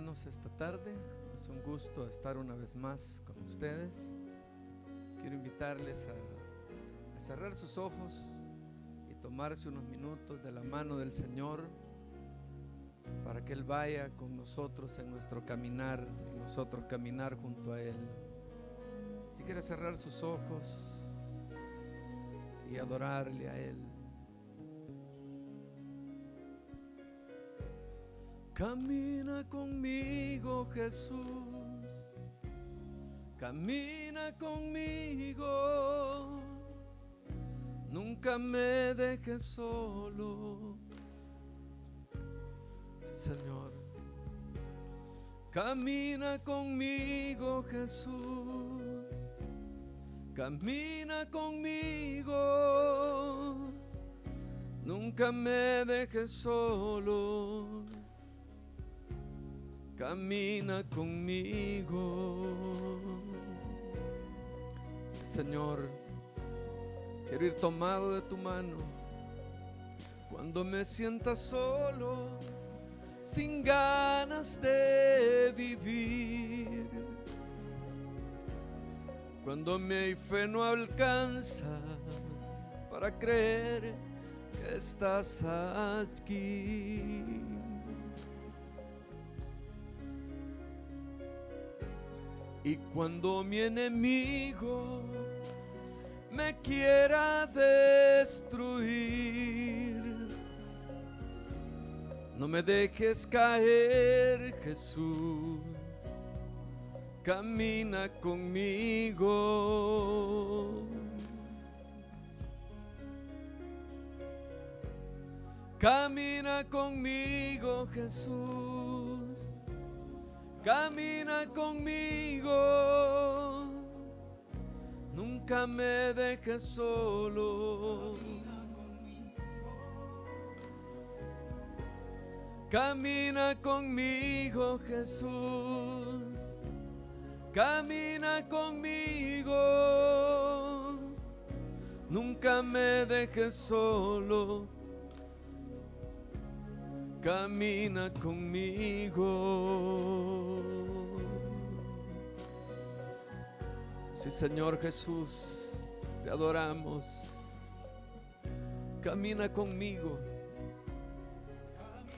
hermanos, esta tarde. Es un gusto estar una vez más con ustedes. Quiero invitarles a cerrar sus ojos y tomarse unos minutos de la mano del Señor para que Él vaya con nosotros en nuestro caminar y nosotros caminar junto a Él. Si quiere cerrar sus ojos y adorarle a Él. Camina conmigo, Jesús, camina conmigo, nunca me dejes solo. Sí, Señor. Camina conmigo, Jesús, camina conmigo, nunca me dejes solo. Camina conmigo. Sí, Señor, quiero ir tomado de tu mano cuando me sienta solo, sin ganas de vivir, cuando mi fe no alcanza para creer que estás aquí. Y cuando mi enemigo me quiera destruir, no me dejes caer, Jesús, camina conmigo. Camina conmigo, Jesús, camina conmigo, nunca me dejes solo. Camina conmigo, Jesús, camina conmigo, nunca me dejes solo. Camina conmigo. Sí, Señor Jesús, te adoramos. Camina conmigo,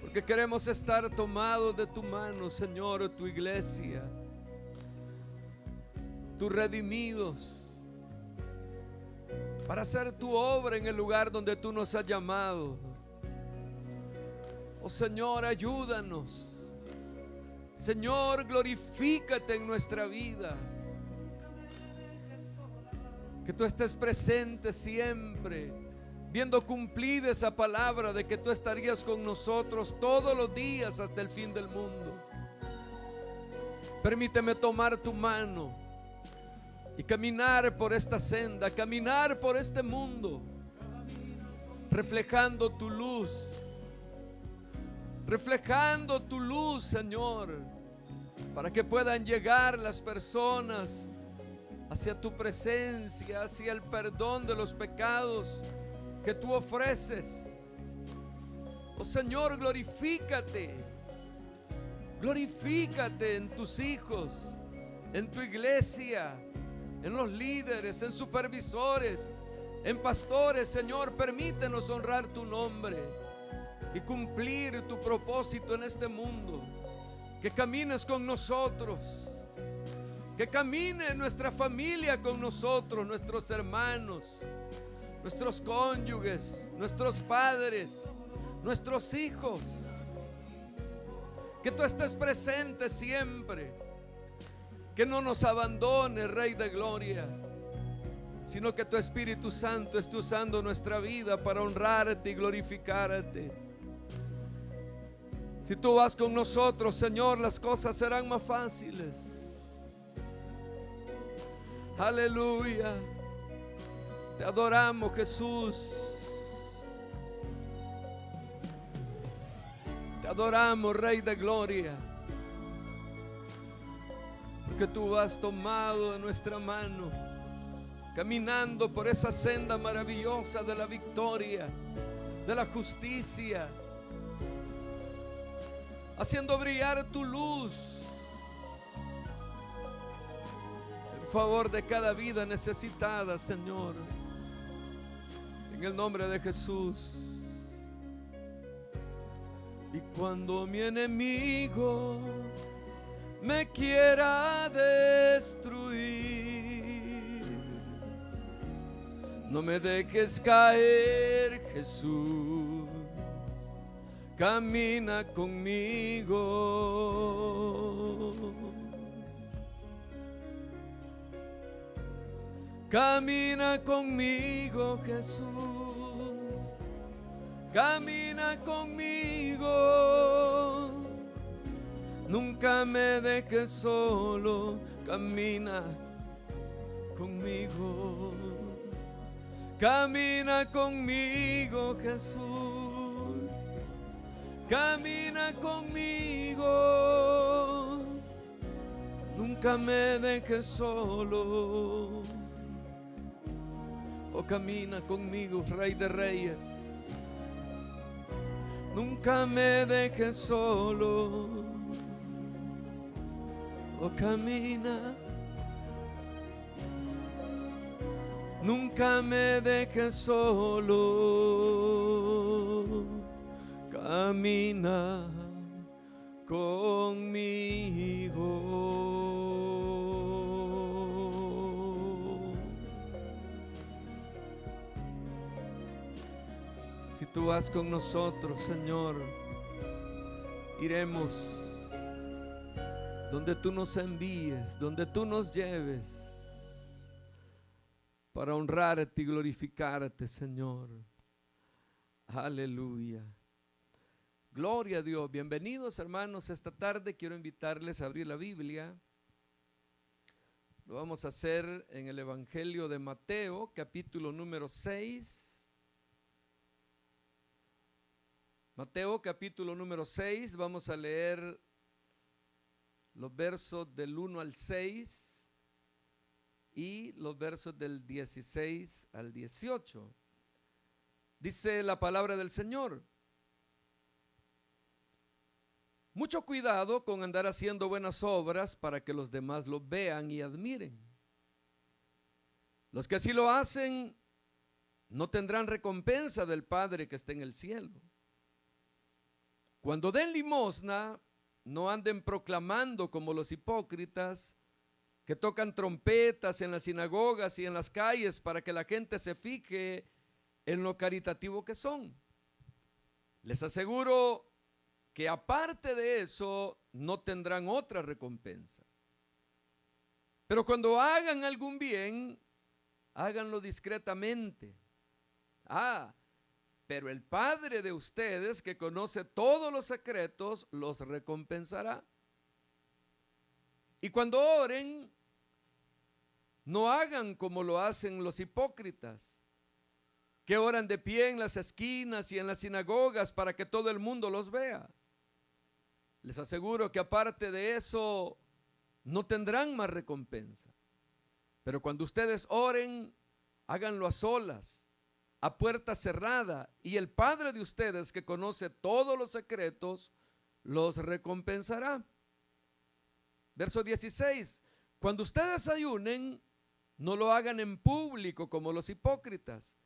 porque queremos estar tomados de tu mano, Señor, tu iglesia, tus redimidos, para hacer tu obra en el lugar donde tú nos has llamado. Oh Señor, ayúdanos. Señor, glorifícate en nuestra vida. Que tú estés presente siempre, viendo cumplida esa palabra de que tú estarías con nosotros todos los días hasta el fin del mundo. Permíteme tomar tu mano y caminar por esta senda, caminar por este mundo, reflejando tu luz, Señor, para que puedan llegar las personas hacia tu presencia, hacia el perdón de los pecados que tú ofreces. Oh Señor, glorifícate en tus hijos, en tu iglesia, en los líderes, en supervisores, en pastores. Señor, permítenos honrar tu nombre y cumplir tu propósito en este mundo. Que camines con nosotros, que camine nuestra familia con nosotros, nuestros hermanos, nuestros cónyuges, nuestros padres, nuestros hijos. Que tú estés presente siempre, que no nos abandone, Rey de Gloria, sino que tu Espíritu Santo esté usando nuestra vida para honrarte y glorificarte. Si tú vas con nosotros, Señor, las cosas serán más fáciles. Aleluya. Te adoramos, Jesús. Te adoramos, Rey de Gloria, porque tú has tomado de nuestra mano, caminando por esa senda maravillosa de la victoria, de la justicia. haciendo brillar tu luz en favor de cada vida necesitada, Señor, en el nombre de Jesús. Y cuando mi enemigo me quiera destruir, no me dejes caer, Jesús, camina conmigo. Camina conmigo, Jesús, camina conmigo. Nunca me dejes solo, camina conmigo. Camina conmigo, Jesús, camina conmigo. Nunca me dejes solo. Oh, camina conmigo, Rey de Reyes. Nunca me dejes solo. Oh, camina. Nunca me dejes solo. Camina conmigo. Si tú vas con nosotros, Señor, iremos donde tú nos envíes, donde tú nos lleves, para honrarte y glorificarte, Señor. Aleluya. Gloria a Dios. Bienvenidos, hermanos. Esta tarde quiero invitarles a abrir la Biblia. Lo vamos a hacer en el Evangelio de Mateo, capítulo número 6. Mateo, capítulo número 6. Vamos a leer los versos del 1 al 6 y los versos del 16 al 18. Dice la palabra del Señor: mucho cuidado con andar haciendo buenas obras para que los demás lo vean y admiren. Los que así lo hacen no tendrán recompensa del Padre que está en el cielo. Cuando den limosna, no anden proclamando como los hipócritas, que tocan trompetas en las sinagogas y en las calles para que la gente se fije en lo caritativo que son. Les aseguro que aparte de eso no tendrán otra recompensa. Pero cuando hagan algún bien, háganlo discretamente. Pero el Padre de ustedes, que conoce todos los secretos, los recompensará. Y cuando oren, no hagan como lo hacen los hipócritas, que oran de pie en las esquinas y en las sinagogas para que todo el mundo los vea. Les aseguro que aparte de eso, no tendrán más recompensa. Pero cuando ustedes oren, háganlo a solas, a puerta cerrada, y el Padre de ustedes, que conoce todos los secretos, los recompensará. Verso 16: cuando ustedes ayunen, no lo hagan en público como los hipócritas,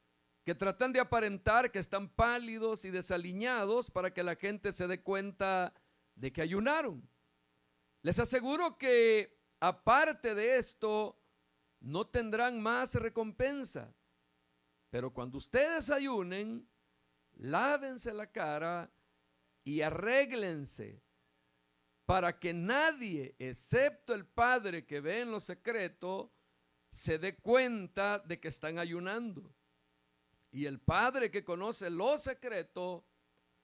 que tratan de aparentar que están pálidos y desaliñados para que la gente se dé cuenta de que ayunaron. Les aseguro que aparte de esto, no tendrán más recompensa. Pero cuando ustedes ayunen, lávense la cara y arréglense, para que nadie, excepto el Padre que ve en lo secreto, se dé cuenta de que están ayunando. Y el Padre que conoce lo secreto,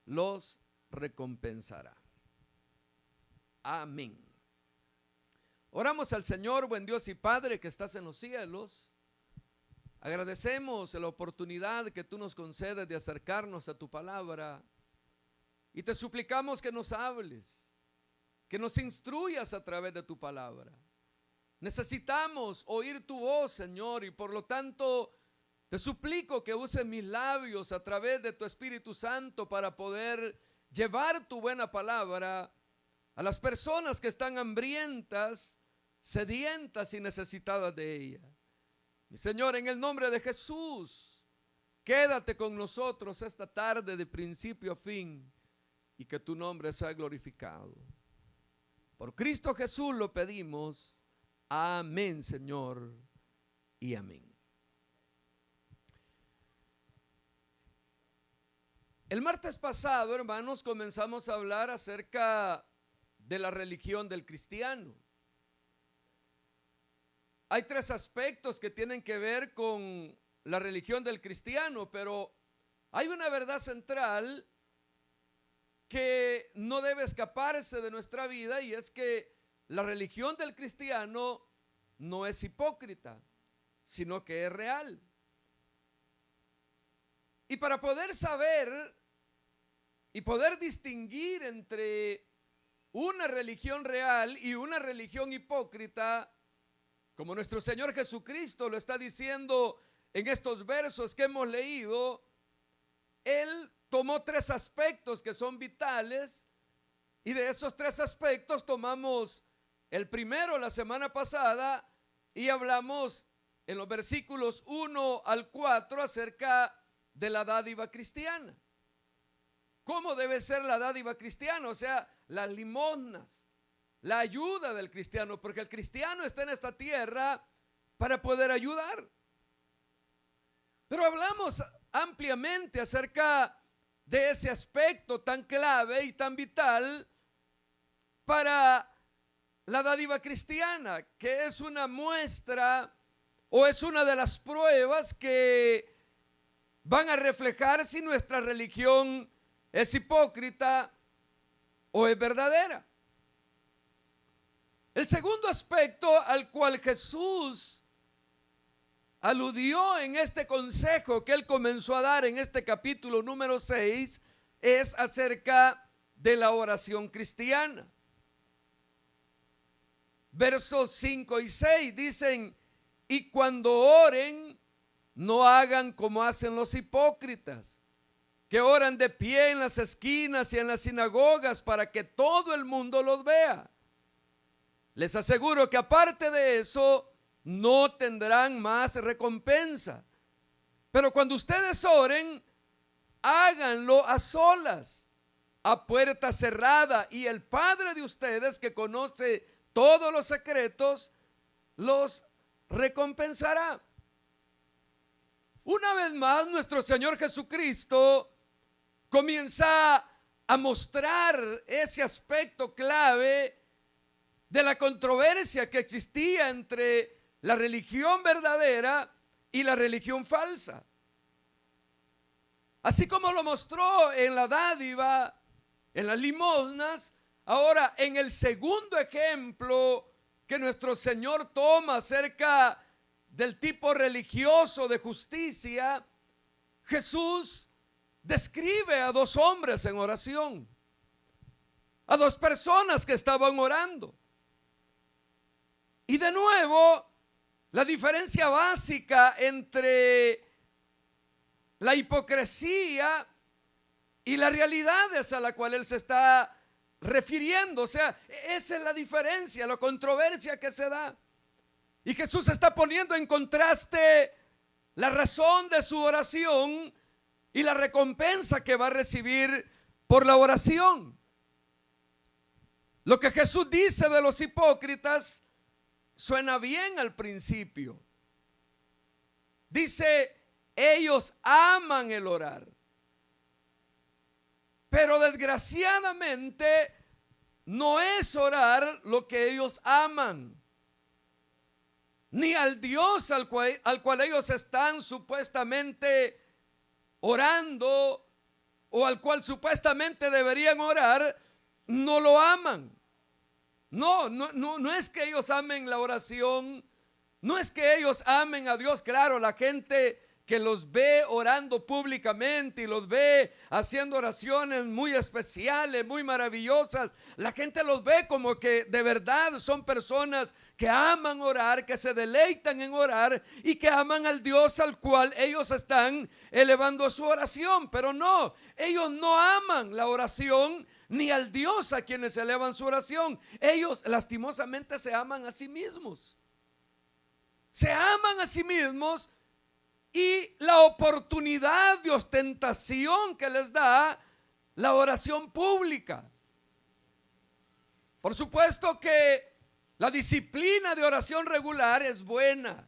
los recompensará. Amén. Oramos al Señor, buen Dios y Padre que estás en los cielos. Agradecemos la oportunidad que tú nos concedes de acercarnos a tu palabra y te suplicamos que nos hables, que nos instruyas a través de tu palabra. Necesitamos oír tu voz, Señor, y por lo tanto te suplico que uses mis labios a través de tu Espíritu Santo para poder llevar tu buena palabra a las personas que están hambrientas, sedientas y necesitadas de ella. Mi Señor, en el nombre de Jesús, quédate con nosotros esta tarde de principio a fin y que tu nombre sea glorificado. Por Cristo Jesús lo pedimos. Amén, Señor, y amén. El martes pasado, hermanos, comenzamos a hablar acerca de la religión del cristiano. Hay tres aspectos que tienen que ver con la religión del cristiano, pero hay una verdad central que no debe escaparse de nuestra vida, y es que la religión del cristiano no es hipócrita, sino que es real. Y para poder saber y poder distinguir entre una religión real y una religión hipócrita, como nuestro Señor Jesucristo lo está diciendo en estos versos que hemos leído, Él tomó tres aspectos que son vitales, y de esos tres aspectos tomamos el primero la semana pasada y hablamos en los versículos 1 al 4 acerca de la dádiva cristiana. ¿Cómo debe ser la dádiva cristiana? O sea, las limosnas, la ayuda del cristiano, porque el cristiano está en esta tierra para poder ayudar. Pero hablamos ampliamente acerca de ese aspecto tan clave y tan vital para la dádiva cristiana, que es una muestra o es una de las pruebas que van a reflejar si nuestra religión es hipócrita o es verdadera. El segundo aspecto al cual Jesús aludió en este consejo que él comenzó a dar en este capítulo número 6 es acerca de la oración cristiana. Versos 5 y 6 dicen: y cuando oren, no hagan como hacen los hipócritas, que oran de pie en las esquinas y en las sinagogas para que todo el mundo los vea. Les aseguro que aparte de eso, no tendrán más recompensa. Pero cuando ustedes oren, háganlo a solas, a puerta cerrada, y el Padre de ustedes, que conoce todos los secretos, los recompensará. Una vez más, nuestro Señor Jesucristo comienza a mostrar ese aspecto clave de la controversia que existía entre la religión verdadera y la religión falsa. Así como lo mostró en la dádiva, en las limosnas, ahora en el segundo ejemplo que nuestro Señor toma acerca del tipo religioso de justicia, Jesús describe a dos hombres en oración, a dos personas que estaban orando. Y de nuevo, la diferencia básica entre la hipocresía y la realidad es a la cual él se está refiriendo. O sea, esa es la diferencia, la controversia que se da. Y Jesús está poniendo en contraste la razón de su oración y la recompensa que va a recibir por la oración. Lo que Jesús dice de los hipócritas suena bien al principio. Dice: ellos aman el orar, pero desgraciadamente no es orar lo que ellos aman, ni al Dios al cual ellos están supuestamente orando, o al cual supuestamente deberían orar, no lo aman. No es que ellos amen la oración, no es que ellos amen a Dios. Claro, la gente que los ve orando públicamente y los ve haciendo oraciones muy especiales, muy maravillosas, la gente los ve como que de verdad son personas que aman orar, que se deleitan en orar y que aman al Dios al cual ellos están elevando su oración. Pero no, ellos no aman la oración ni al Dios a quienes elevan su oración. Ellos lastimosamente se aman a sí mismos. Se aman a sí mismos. Y la oportunidad de ostentación que les da la oración pública. Por supuesto que la disciplina de oración regular es buena,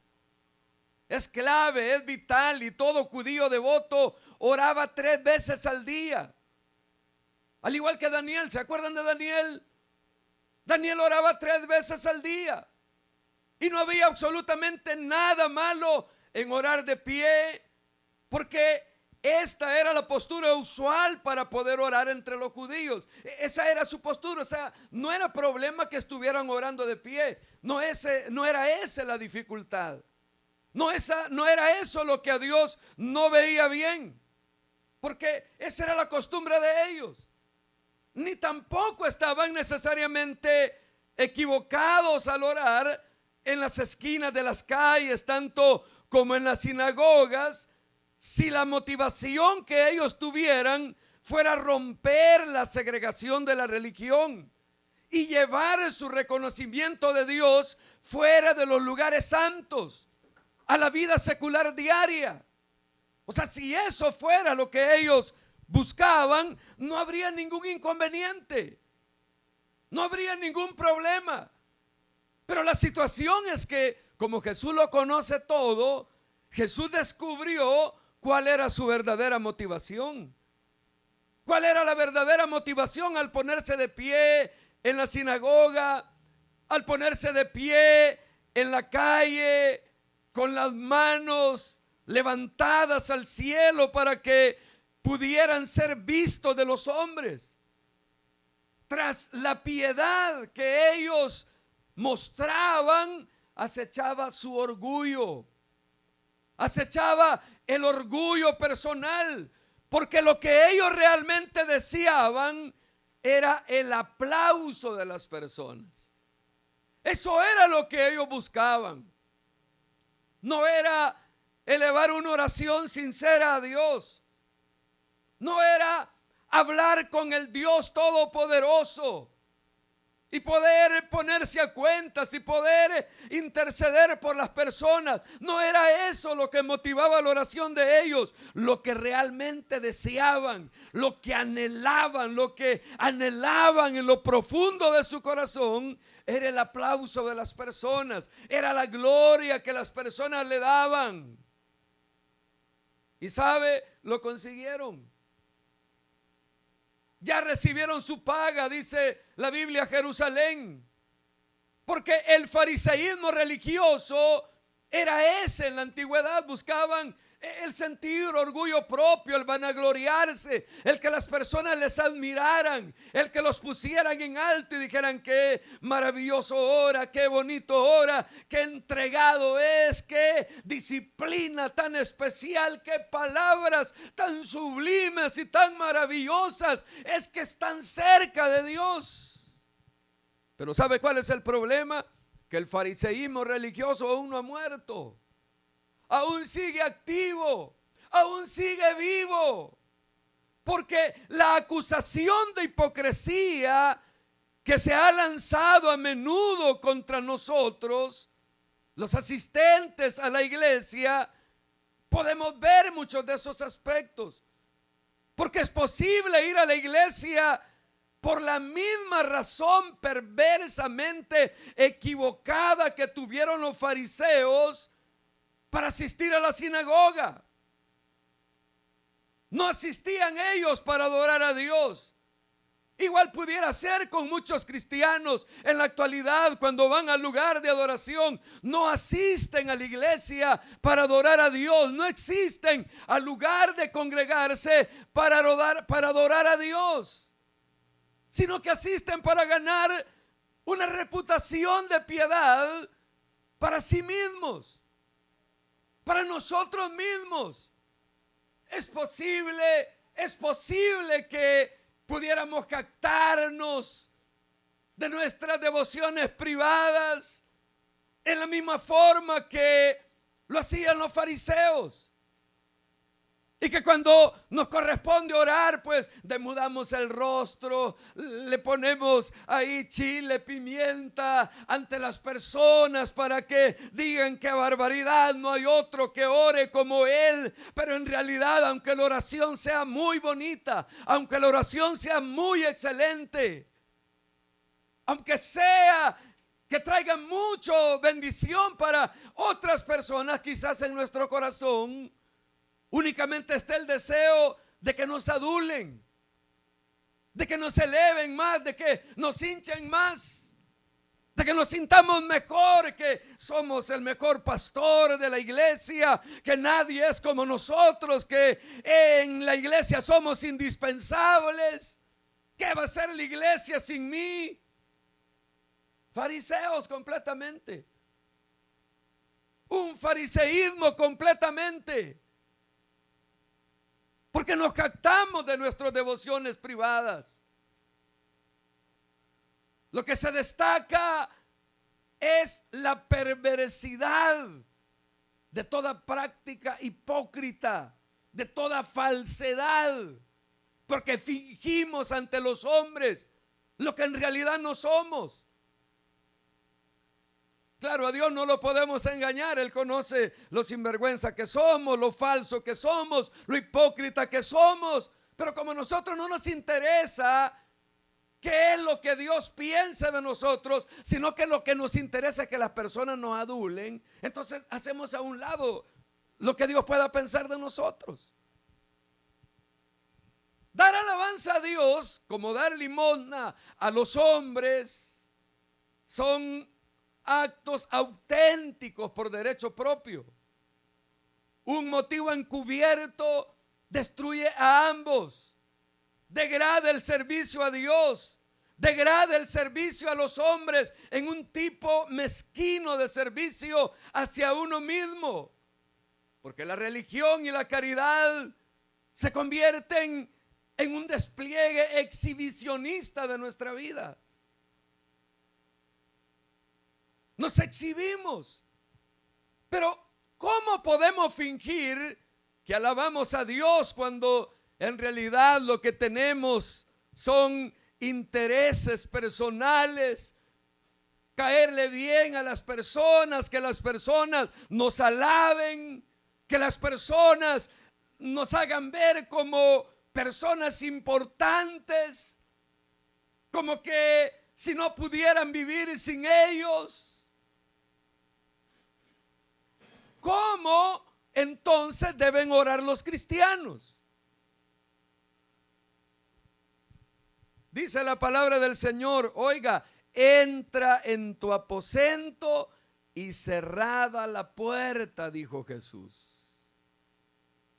es clave, es vital, y todo judío devoto oraba 3 veces al día. Al igual que Daniel, ¿se acuerdan de Daniel? Daniel oraba 3 veces al día. Y no había absolutamente nada malo en orar de pie, porque esta era la postura usual para poder orar entre los judíos. Esa era su postura, o sea, no era problema que estuvieran orando de pie. No era esa la dificultad. No era eso lo que a Dios no veía bien, porque esa era la costumbre de ellos. Ni tampoco estaban necesariamente equivocados al orar en las esquinas de las calles, tanto como en las sinagogas, si la motivación que ellos tuvieran fuera romper la segregación de la religión y llevar su reconocimiento de Dios fuera de los lugares santos, a la vida secular diaria. O sea, si eso fuera lo que ellos buscaban, no habría ningún inconveniente, no habría ningún problema. Pero la situación es que, como Jesús lo conoce todo, Jesús descubrió cuál era su verdadera motivación. ¿Cuál era la verdadera motivación al ponerse de pie en la sinagoga, al ponerse de pie en la calle, con las manos levantadas al cielo para que pudieran ser vistos de los hombres? Tras la piedad que ellos mostraban, acechaba su orgullo, acechaba el orgullo personal, porque lo que ellos realmente deseaban era el aplauso de las personas. Eso era lo que ellos buscaban. No era elevar una oración sincera a Dios, no era hablar con el Dios Todopoderoso y poder ponerse a cuentas y poder interceder por las personas. No era eso lo que motivaba la oración de ellos. Lo que realmente deseaban, lo que anhelaban en lo profundo de su corazón, era el aplauso de las personas, era la gloria que las personas le daban. Y sabe, lo consiguieron. Ya recibieron su paga, dice la Biblia, Jerusalén. Porque el fariseísmo religioso era ese en la antigüedad. Buscaban el sentir orgullo propio, el vanagloriarse, el que las personas les admiraran, el que los pusieran en alto y dijeran: qué maravilloso ora, qué bonito ora, qué entregado es, qué disciplina tan especial, qué palabras tan sublimes y tan maravillosas, es que están cerca de Dios. Pero ¿sabe cuál es el problema? Que el fariseísmo religioso aún no ha muerto. Aún sigue activo, aún sigue vivo, porque la acusación de hipocresía que se ha lanzado a menudo contra nosotros, los asistentes a la iglesia, podemos ver muchos de esos aspectos, porque es posible ir a la iglesia por la misma razón perversamente equivocada que tuvieron los fariseos para asistir a la sinagoga. No asistían ellos para adorar a Dios. Igual pudiera ser con muchos cristianos en la actualidad. Cuando van al lugar de adoración, no asisten a la iglesia para adorar a Dios. No existen al lugar de congregarse para adorar a Dios, sino que asisten para ganar una reputación de piedad para sí mismos. para nosotros mismos. Es posible que pudiéramos captarnos de nuestras devociones privadas en la misma forma que lo hacían los fariseos. Y que cuando nos corresponde orar, pues demudamos el rostro, le ponemos ahí chile, pimienta ante las personas para que digan qué barbaridad, no hay otro que ore como él. Pero en realidad, aunque la oración sea muy bonita, aunque la oración sea muy excelente, aunque sea que traiga mucha bendición para otras personas, quizás en nuestro corazón únicamente está el deseo de que nos adulen, de que nos eleven más, de que nos hinchen más, de que nos sintamos mejor, que somos el mejor pastor de la iglesia, que nadie es como nosotros, que en la iglesia somos indispensables. ¿Qué va a ser la iglesia sin mí? Fariseos completamente. Un fariseísmo completamente. Porque nos captamos de nuestras devociones privadas. Lo que se destaca es la perversidad de toda práctica hipócrita, de toda falsedad, porque fingimos ante los hombres lo que en realidad no somos. Claro, a Dios no lo podemos engañar. Él conoce lo sinvergüenza que somos, lo falso que somos, lo hipócrita que somos. Pero como a nosotros no nos interesa qué es lo que Dios piensa de nosotros, sino que lo que nos interesa es que las personas nos adulen, entonces hacemos a un lado lo que Dios pueda pensar de nosotros. Dar alabanza a Dios, como dar limosna a los hombres, son actos auténticos por derecho propio. Un motivo encubierto destruye a ambos, degrada el servicio a Dios, degrada el servicio a los hombres en un tipo mezquino de servicio hacia uno mismo, porque la religión y la caridad se convierten en un despliegue exhibicionista de nuestra vida. Nos exhibimos. Pero ¿cómo podemos fingir que alabamos a Dios cuando en realidad lo que tenemos son intereses personales? Caerle bien a las personas, que las personas nos alaben, que las personas nos hagan ver como personas importantes, como que si no pudieran vivir sin ellos. ¿Cómo entonces deben orar los cristianos? Dice la palabra del Señor, oiga, entra en tu aposento y cerrada la puerta, dijo Jesús.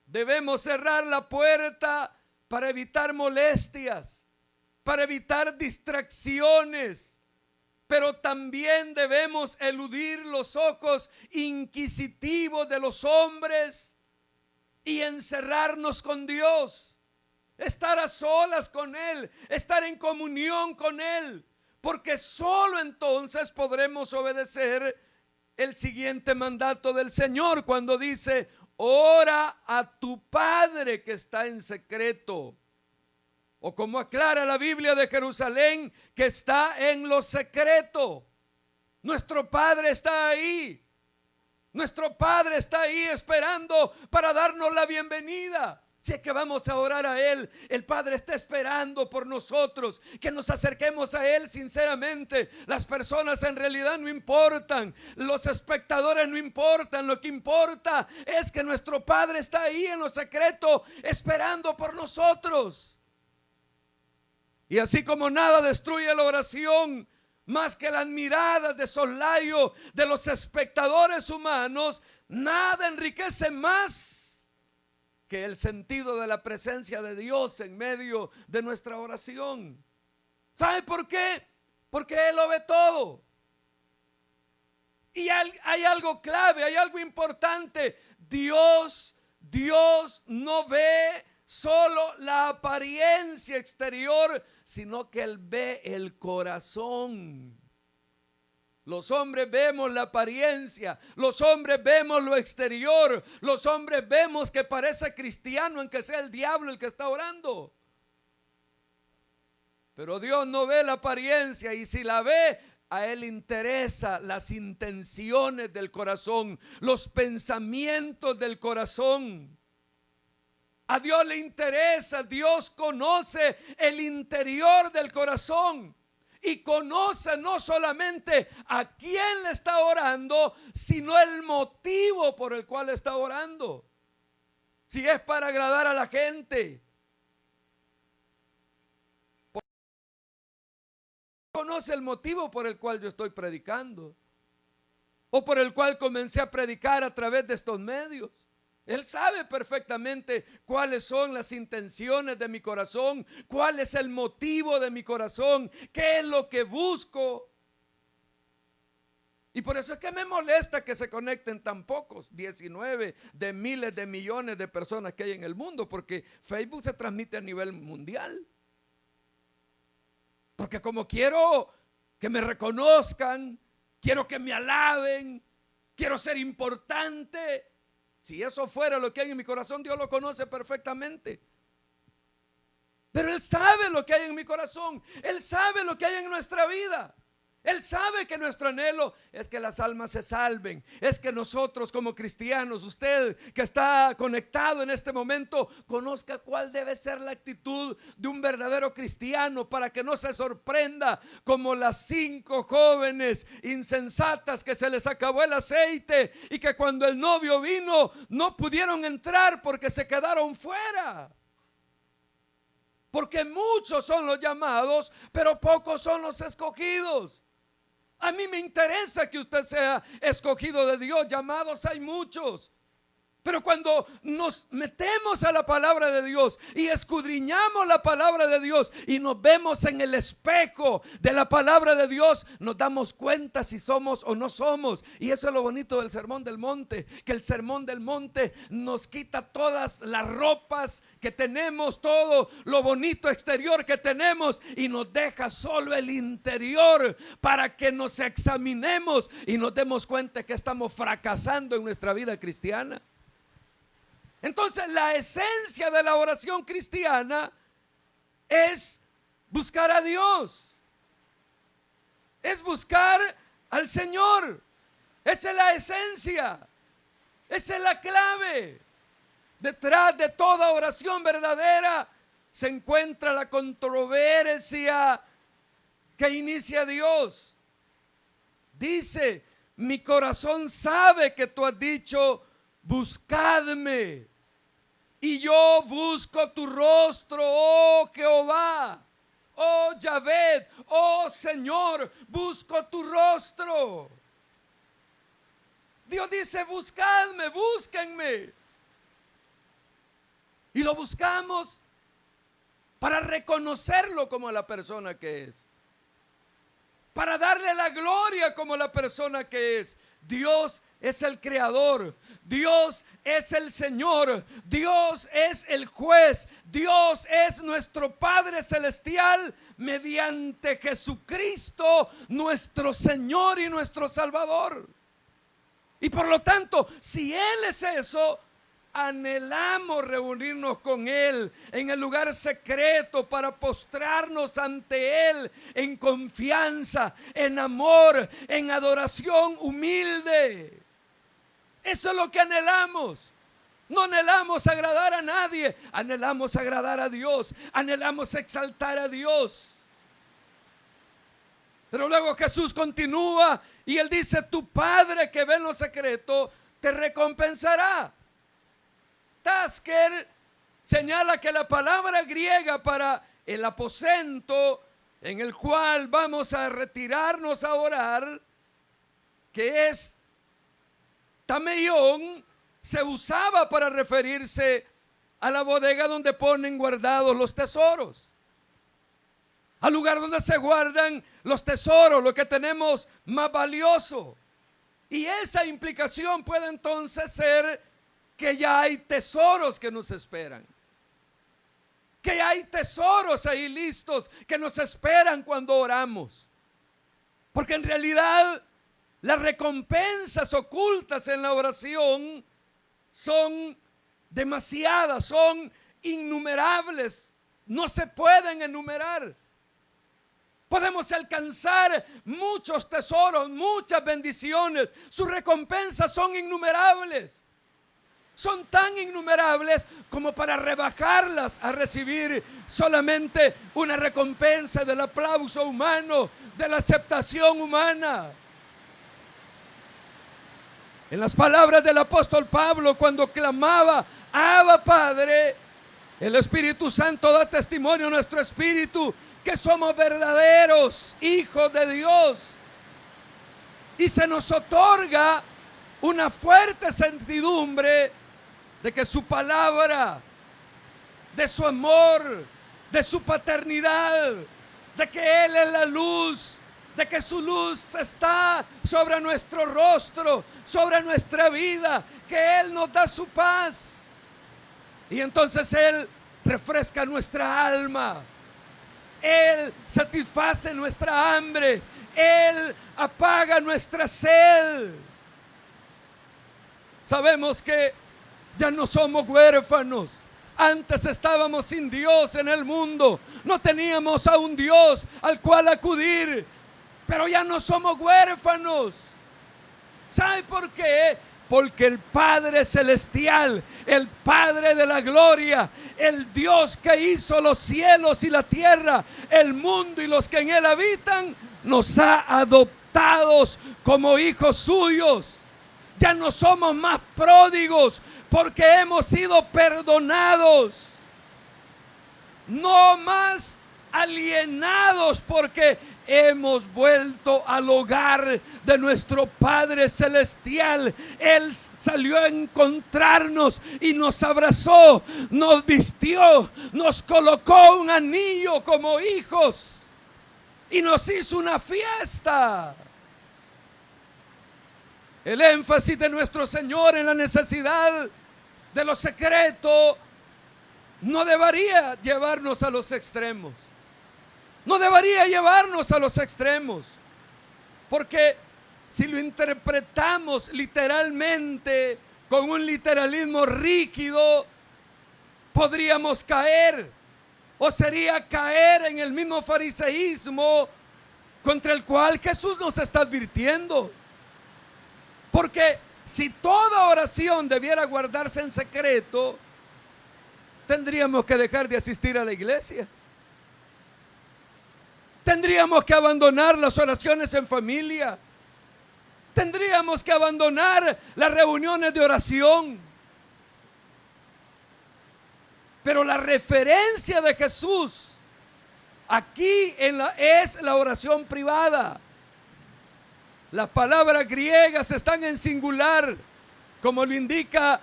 Debemos cerrar la puerta para evitar molestias, para evitar distracciones. Pero también debemos eludir los ojos inquisitivos de los hombres y encerrarnos con Dios, estar a solas con Él, estar en comunión con Él, porque solo entonces podremos obedecer el siguiente mandato del Señor cuando dice, ora a tu Padre que está en secreto. O como aclara la Biblia de Jerusalén, que está en lo secreto. Nuestro Padre está ahí. Nuestro Padre está ahí esperando para darnos la bienvenida. Si es que vamos a orar a Él, el Padre está esperando por nosotros, que nos acerquemos a Él sinceramente. Las personas en realidad no importan, los espectadores no importan, lo que importa es que nuestro Padre está ahí en lo secreto, esperando por nosotros. Y así como nada destruye la oración más que las miradas de soslayo de los espectadores humanos, nada enriquece más que el sentido de la presencia de Dios en medio de nuestra oración. ¿Sabe por qué? Porque Él lo ve todo. Y hay algo clave, hay algo importante. Dios no ve solo la apariencia exterior, sino que Él ve el corazón. Los hombres vemos la apariencia, los hombres vemos lo exterior, los hombres vemos que parece cristiano, aunque sea el diablo el que está orando. Pero Dios no ve la apariencia, y si la ve, a Él interesa las intenciones del corazón, los pensamientos del corazón. A Dios le interesa, Dios conoce el interior del corazón. Y conoce no solamente a quién le está orando, sino el motivo por el cual está orando. Si es para agradar a la gente. Conoce el motivo por el cual yo estoy predicando. O por el cual comencé a predicar a través de estos medios. Él sabe perfectamente cuáles son las intenciones de mi corazón, cuál es el motivo de mi corazón, qué es lo que busco. Y por eso es que me molesta que se conecten tan pocos, 19 de miles de millones de personas que hay en el mundo, porque Facebook se transmite a nivel mundial. Porque como quiero que me reconozcan, quiero que me alaben, quiero ser importante. Si eso fuera lo que hay en mi corazón, Dios lo conoce perfectamente. Pero Él sabe lo que hay en mi corazón. Él sabe lo que hay en nuestra vida. Él sabe que nuestro anhelo es que las almas se salven. Es que nosotros como cristianos, usted que está conectado en este momento, conozca cuál debe ser la actitud de un verdadero cristiano, para que no se sorprenda como las 5 jóvenes insensatas que se les acabó el aceite y que cuando el novio vino no pudieron entrar porque se quedaron fuera. Porque muchos son los llamados, pero pocos son los escogidos. A mí me interesa que usted sea escogido de Dios. Llamados hay muchos. Pero cuando nos metemos a la palabra de Dios y escudriñamos la palabra de Dios y nos vemos en el espejo de la palabra de Dios, nos damos cuenta si somos o no somos. Y eso es lo bonito del Sermón del Monte, que el Sermón del Monte nos quita todas las ropas que tenemos, todo lo bonito exterior que tenemos, y nos deja solo el interior para que nos examinemos y nos demos cuenta que estamos fracasando en nuestra vida cristiana. Entonces la esencia de la oración cristiana es buscar a Dios, es buscar al Señor. Esa es la esencia, esa es la clave. Detrás de toda oración verdadera se encuentra la controversia que inicia Dios. Dice: mi corazón sabe que tú has dicho, buscadme, y yo busco tu rostro, oh Jehová, oh Yahvé, oh Señor, busco tu rostro. Dios dice: buscadme, búsquenme. Y lo buscamos para reconocerlo como la persona que es, para darle la gloria como la persona que es. Dios es el creador, Dios es el Señor, Dios es el juez, Dios es nuestro Padre celestial mediante Jesucristo, nuestro Señor y nuestro Salvador. Y por lo tanto, si Él es eso, anhelamos reunirnos con Él en el lugar secreto para postrarnos ante Él en confianza, en amor, en adoración humilde. Eso es lo que anhelamos. No anhelamos agradar a nadie, anhelamos agradar a Dios, anhelamos exaltar a Dios. Pero luego Jesús continúa y Él dice: tu Padre que ve en lo secreto te recompensará. Tasker señala que la palabra griega para el aposento en el cual vamos a retirarnos a orar, que es tameión, se usaba para referirse a la bodega donde ponen guardados los tesoros, al lugar donde se guardan los tesoros, lo que tenemos más valioso. Y esa implicación puede entonces ser que ya hay tesoros que nos esperan. Que hay tesoros ahí listos que nos esperan cuando oramos. Porque en realidad las recompensas ocultas en la oración son demasiadas, son innumerables, no se pueden enumerar. Podemos alcanzar muchos tesoros, muchas bendiciones. Sus recompensas son innumerables. Son tan innumerables como para rebajarlas a recibir solamente una recompensa del aplauso humano, de la aceptación humana. En las palabras del apóstol Pablo, cuando clamaba, Abba Padre, el Espíritu Santo da testimonio a nuestro espíritu que somos verdaderos hijos de Dios. Y se nos otorga una fuerte certidumbre de que su palabra, de su amor, de su paternidad, de que Él es la luz, de que su luz está sobre nuestro rostro, sobre nuestra vida, que Él nos da su paz. Y entonces Él refresca nuestra alma, Él satisface nuestra hambre, Él apaga nuestra sed. Sabemos que ya no somos huérfanos. Antes estábamos sin Dios en el mundo. No teníamos a un Dios al cual acudir. Pero ya no somos huérfanos. ¿Sabe por qué? Porque el Padre Celestial, el Padre de la gloria, el Dios que hizo los cielos y la tierra, el mundo y los que en él habitan, nos ha adoptados como hijos suyos. Ya no somos más pródigos porque hemos sido perdonados. No más alienados porque hemos vuelto al hogar de nuestro Padre Celestial. Él salió a encontrarnos y nos abrazó, nos vistió, nos colocó un anillo como hijos y nos hizo una fiesta. El énfasis de nuestro Señor en la necesidad de lo secreto no debería llevarnos a los extremos. No debería llevarnos a los extremos. Porque si lo interpretamos literalmente, con un literalismo rígido, podríamos caer. O sería caer en el mismo fariseísmo contra el cual Jesús nos está advirtiendo. Porque si toda oración debiera guardarse en secreto, tendríamos que dejar de asistir a la iglesia. Tendríamos que abandonar las oraciones en familia. Tendríamos que abandonar las reuniones de oración. Pero la referencia de Jesús aquí es la oración privada. Las palabras griegas están en singular, como lo indica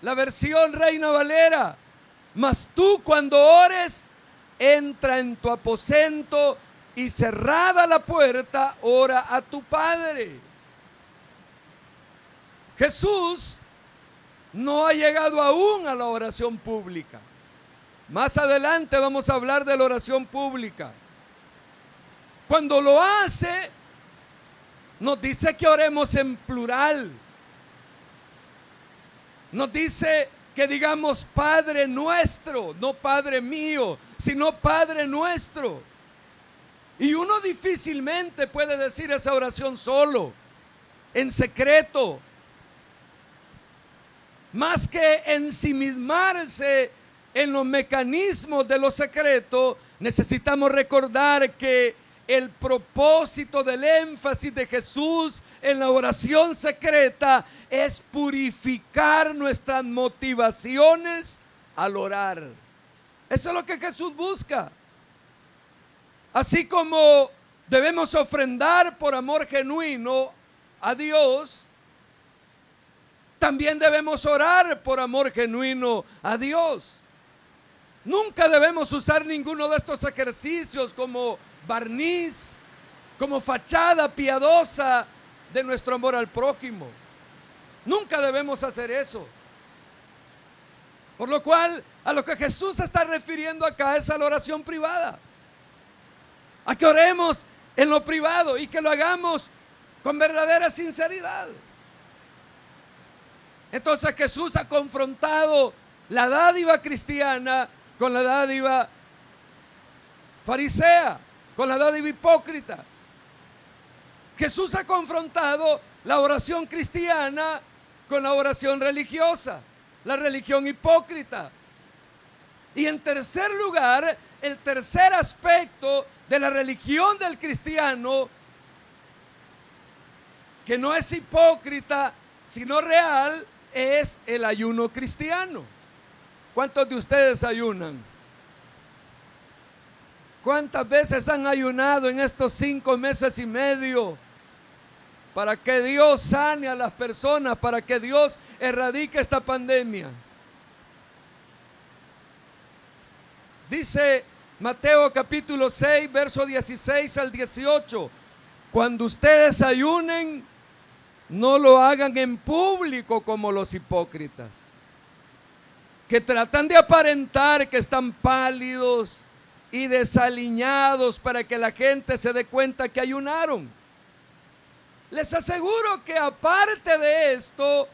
la versión Reina Valera. Mas tú cuando ores, entra en tu aposento y cerrada la puerta, ora a tu Padre. Jesús no ha llegado aún a la oración pública. Más adelante vamos a hablar de la oración pública. Cuando lo hace, nos dice que oremos en plural. Nos dice que digamos Padre nuestro, no Padre mío, sino Padre nuestro. Y uno difícilmente puede decir esa oración solo, en secreto. Más que ensimismarse en los mecanismos de lo secreto, necesitamos recordar que el propósito del énfasis de Jesús en la oración secreta es purificar nuestras motivaciones al orar. Eso es lo que Jesús busca. Así como debemos ofrendar por amor genuino a Dios, también debemos orar por amor genuino a Dios. Nunca debemos usar ninguno de estos ejercicios como barniz, como fachada piadosa de nuestro amor al prójimo. Nunca debemos hacer eso. Por lo cual, a lo que Jesús se está refiriendo acá es a la oración privada. A que oremos en lo privado y que lo hagamos con verdadera sinceridad. Entonces Jesús ha confrontado la dádiva cristiana con la dádiva farisea, con la dádiva hipócrita. Jesús ha confrontado la oración cristiana con la oración religiosa, la religión hipócrita. Y en tercer lugar, el tercer aspecto de la religión del cristiano, que no es hipócrita, sino real, es el ayuno cristiano. ¿Cuántos de ustedes ayunan? ¿Cuántas veces han ayunado en estos 5 meses y medio para que Dios sane a las personas, para que Dios erradique esta pandemia? Dice Mateo capítulo 6, verso 16 al 18, cuando ustedes ayunen, no lo hagan en público como los hipócritas, que tratan de aparentar que están pálidos y desaliñados para que la gente se dé cuenta que ayunaron. Les aseguro que aparte de esto,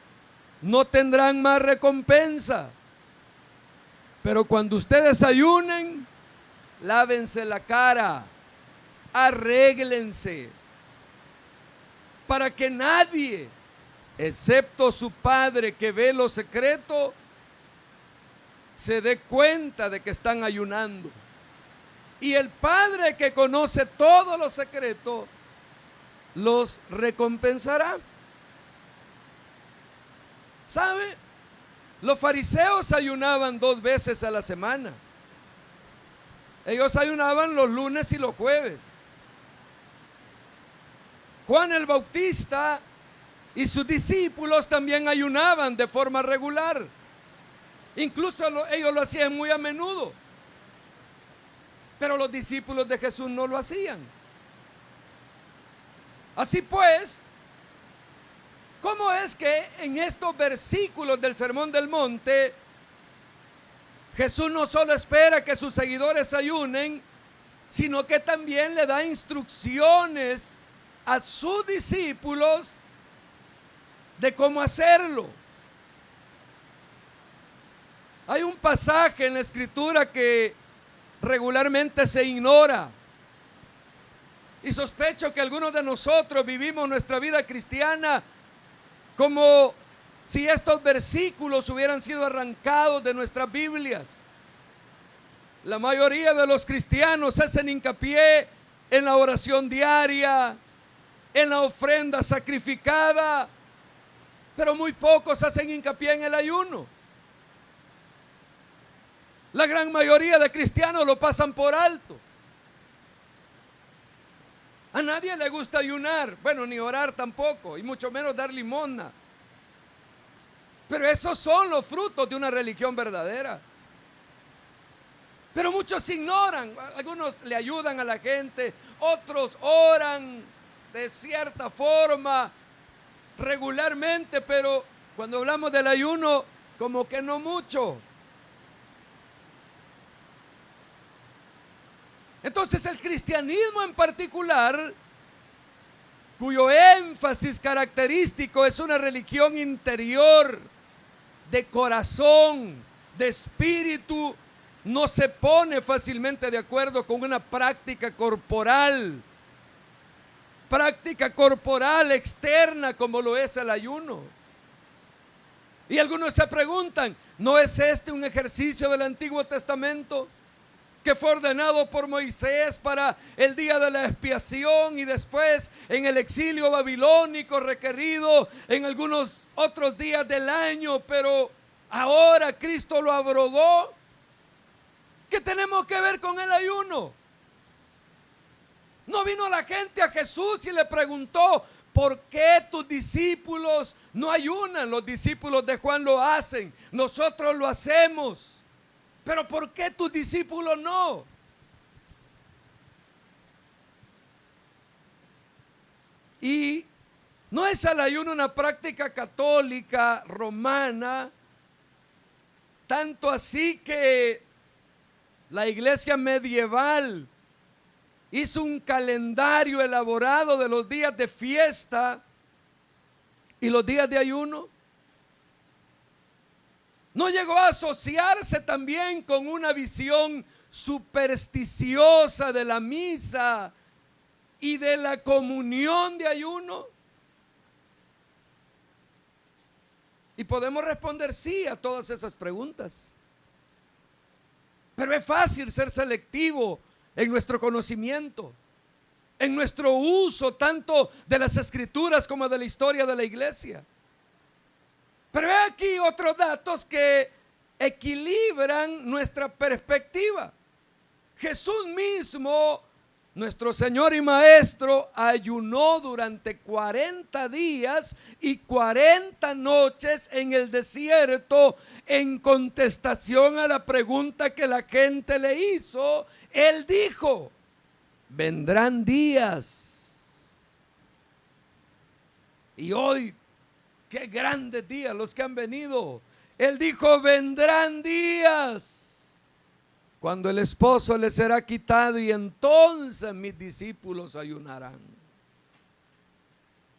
no tendrán más recompensa. Pero cuando ustedes ayunen, lávense la cara, arréglense, para que nadie, excepto su Padre que ve lo secreto, se dé cuenta de que están ayunando. Y el Padre que conoce todo lo secreto, los recompensará. ¿Sabe? Los fariseos ayunaban 2 veces a la semana. Ellos ayunaban los lunes y los jueves. Juan el Bautista y sus discípulos también ayunaban de forma regular. Incluso ellos lo hacían muy a menudo. Pero los discípulos de Jesús no lo hacían. Así pues, ¿cómo es que en estos versículos del Sermón del Monte, Jesús no solo espera que sus seguidores ayunen, sino que también le da instrucciones a sus discípulos de cómo hacerlo? Hay un pasaje en la Escritura que regularmente se ignora, y sospecho que algunos de nosotros vivimos nuestra vida cristiana como si estos versículos hubieran sido arrancados de nuestras Biblias. La mayoría de los cristianos hacen hincapié en la oración diaria, en la ofrenda sacrificada, pero muy pocos hacen hincapié en el ayuno. La gran mayoría de cristianos lo pasan por alto. A nadie le gusta ayunar, bueno, ni orar tampoco, y mucho menos dar limosna. Pero esos son los frutos de una religión verdadera. Pero muchos ignoran, algunos le ayudan a la gente, otros oran de cierta forma, regularmente, pero cuando hablamos del ayuno, como que no mucho. Entonces el cristianismo en particular, cuyo énfasis característico es una religión interior, de corazón, de espíritu, no se pone fácilmente de acuerdo con una práctica corporal externa como lo es el ayuno. Y algunos se preguntan, ¿no es este un ejercicio del Antiguo Testamento que fue ordenado por Moisés para el día de la expiación y después en el exilio babilónico requerido en algunos otros días del año, pero ahora Cristo lo abrogó? ¿Qué tenemos que ver con el ayuno? No vino la gente a Jesús y le preguntó, ¿por qué tus discípulos no ayunan? Los discípulos de Juan lo hacen, nosotros lo hacemos. Pero ¿por qué tus discípulos no? Y no es el ayuno una práctica católica romana Tanto así que la iglesia medieval hizo un calendario elaborado de los días de fiesta y los días de ayuno. ¿No llegó a asociarse también con una visión supersticiosa de la misa y de la comunión de ayuno? Y podemos responder sí a todas esas preguntas. Pero es fácil ser selectivo en nuestro conocimiento, en nuestro uso tanto de las Escrituras como de la historia de la iglesia. Pero hay aquí otros datos que equilibran nuestra perspectiva. Jesús mismo, nuestro Señor y Maestro, ayunó durante 40 días y 40 noches en el desierto en contestación a la pregunta que la gente le hizo. Él dijo: vendrán días. Y hoy, qué grandes días los que han venido. Él dijo: vendrán días cuando el esposo les será quitado y entonces mis discípulos ayunarán.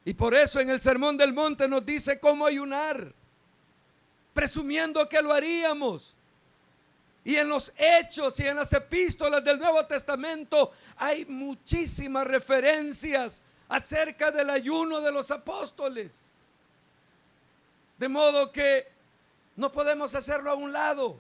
Y por eso en el Sermón del Monte nos dice cómo ayunar, presumiendo que lo haríamos. Y en los Hechos y en las epístolas del Nuevo Testamento hay muchísimas referencias acerca del ayuno de los apóstoles. De modo que no podemos hacerlo a un lado.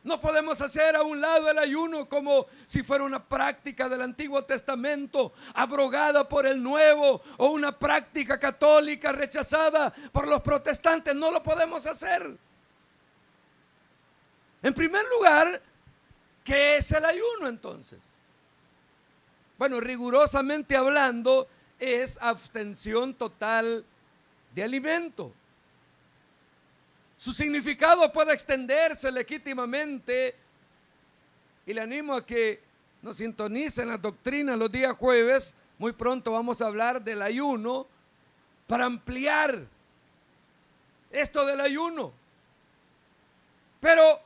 No podemos hacer a un lado el ayuno como si fuera una práctica del Antiguo Testamento abrogada por el Nuevo, o una práctica católica rechazada por los protestantes. No lo podemos hacer. En primer lugar, ¿qué es el ayuno entonces? Bueno, rigurosamente hablando, es abstención total de alimento. Su significado puede extenderse legítimamente, y le animo a que nos sintonicen las doctrinas los días jueves. Muy pronto vamos a hablar del ayuno para ampliar esto del ayuno. Pero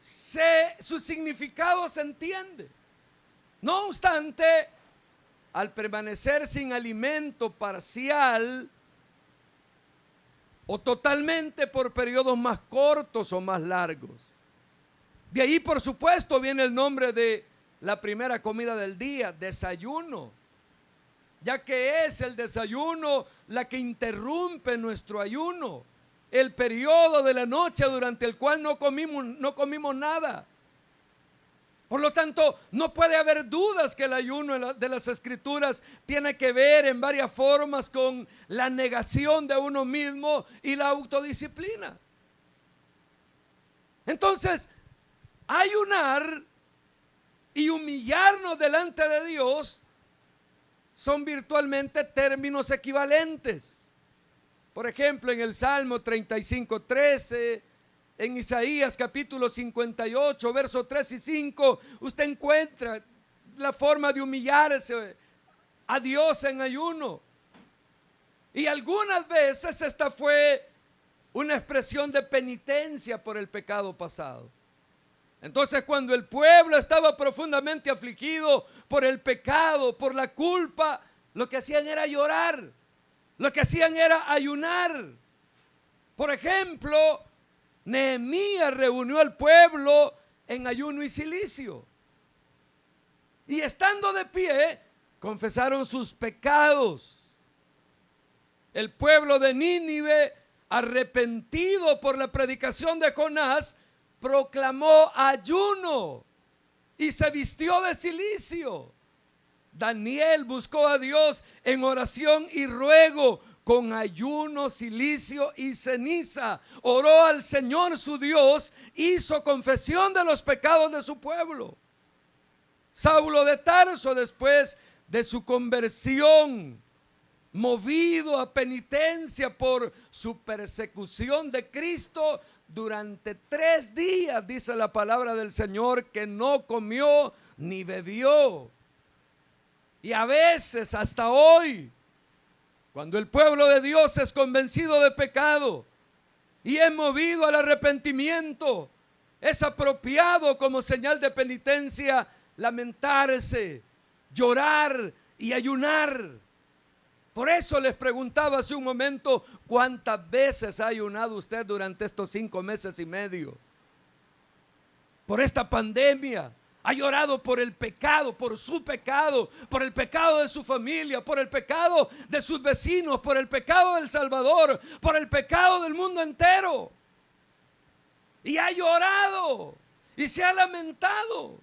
su significado se entiende. No obstante, al permanecer sin alimento parcial o totalmente por periodos más cortos o más largos. De ahí, por supuesto, viene el nombre de la primera comida del día, desayuno, ya que es el desayuno la que interrumpe nuestro ayuno, el periodo de la noche durante el cual no comimos nada. Por lo tanto, no puede haber dudas que el ayuno de las Escrituras tiene que ver en varias formas con la negación de uno mismo y la autodisciplina. Entonces, ayunar y humillarnos delante de Dios son virtualmente términos equivalentes. Por ejemplo, en el Salmo 35:13, en Isaías capítulo 58, versos 3 y 5, usted encuentra la forma de humillarse a Dios en ayuno. Y algunas veces esta fue una expresión de penitencia por el pecado pasado. Entonces, cuando el pueblo estaba profundamente afligido por el pecado, por la culpa, lo que hacían era llorar, lo que hacían era ayunar. Por ejemplo, Nehemías reunió al pueblo en ayuno y cilicio. Y estando de pie, confesaron sus pecados. El pueblo de Nínive, arrepentido por la predicación de Jonás, proclamó ayuno y se vistió de cilicio. Daniel buscó a Dios en oración y ruego, con ayuno, cilicio y ceniza. Oró al Señor su Dios, hizo confesión de los pecados de su pueblo. Saulo de Tarso, después de su conversión, movido a penitencia por su persecución de Cristo, durante 3 días, dice la palabra del Señor, que no comió ni bebió. Y a veces, hasta hoy, cuando el pueblo de Dios es convencido de pecado, y es movido al arrepentimiento, es apropiado como señal de penitencia lamentarse, llorar y ayunar. Por eso les preguntaba hace un momento, ¿cuántas veces ha ayunado usted durante estos 5 meses y medio? Por esta pandemia. Ha llorado por el pecado, por su pecado, por el pecado de su familia, por el pecado de sus vecinos, por el pecado del Salvador, por el pecado del mundo entero. Y ha llorado y se ha lamentado.